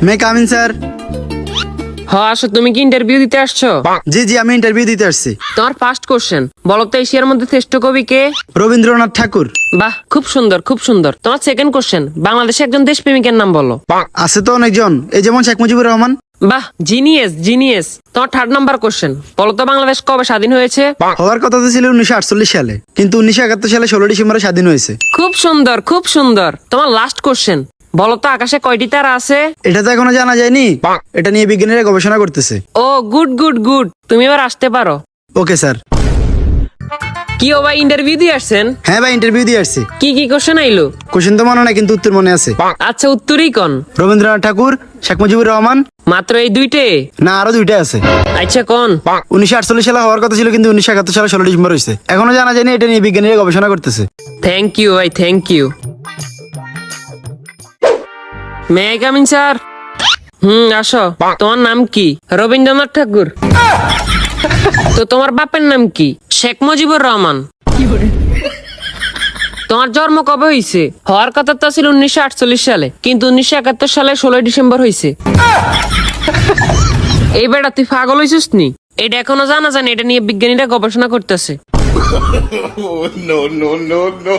মে come in sir. হ্যাঁ আসো, তুমি কি ইন্টারভিউ দিতে আসছো? জি জি, আমি ইন্টারভিউ দিতে আসছি। তোমার ফার্স্ট কোশ্চেন, বলো তো এশিয়ার মধ্যে শ্রেষ্ঠ কবি কে? রবীন্দ্রনাথ ঠাকুর। বাহ, খুব সুন্দর খুব সুন্দর। তোমার সেকেন্ড কোশ্চেন, বাংলাদেশে একজন দেশপ্রেমিকের নাম বলো। আছে তো অনেকজন, এই যেমন শেখ মুজিবুর রহমান। বাহ, জিনিয়াস জিনিয়াস। তোমার থার্ড নাম্বার কোশ্চেন, বলো তো বাংলাদেশ কবে স্বাধীন হয়েছে? হওয়ার কথা তো ছিল 1948 সালে, কিন্তু 1971 সালে 16 ডিসেম্বরে স্বাধীন হয়েছে। খুব সুন্দর খুব সুন্দর। তোমার লাস্ট কোশ্চেন, বলো তো আকাশে কয়টি তারা আছে? এটা তো এখনো জানা যায়নি, এটা নিয়ে বিজ্ঞানীরা গবেষণা করতেছে। ও গুড গুড গুড, তুমি এবার আসতে পারো। Okay sir. কি ও ভাই, ইন্টারভিউ দিয়ে আসছেন? হ্যাঁ ভাই, ইন্টারভিউ দিয়ে আসছি। কি কি কোশ্চেন আইলো? কোশ্চেন তো মনে নাই, কিন্তু উত্তর মনে আছে। আচ্ছা, উত্তরই কোন? রবীন্দ্রনাথ ঠাকুর, শেখ মুজিবুর রহমান। মাত্র এই দুইটে? না, আরো দুইটা আছে। আচ্ছা কোন? 1948 সালে হওয়ার কথা ছিল, কিন্তু 1971 সালে 16 ডিসেম্বর হয়েছে। এখনো জানা যায়নি, এটা নিয়ে বিজ্ঞানীরা গবেষণা করতেছে। থ্যাংক ইউ ভাই, thank you. May I come in sir? আসো। তোমার নাম কি? রবীন্দ্রনাথ ঠাকুর। তো তোমার বাপের নাম কি? শেখ মুজিবুর রহমান। তোমার জন্ম কবে হয়েছে? হওয়ার কথা তো ছিল 1948 সালে, কিন্তু 1971 সালে 16 ডিসেম্বর হয়েছে। এই বেটা, তুই পাগল হয়েছিস নি? এটা এখনো জানা জানি, এটা নিয়ে বিজ্ঞানীরা গবেষণা করতেছে। No, no, no, no.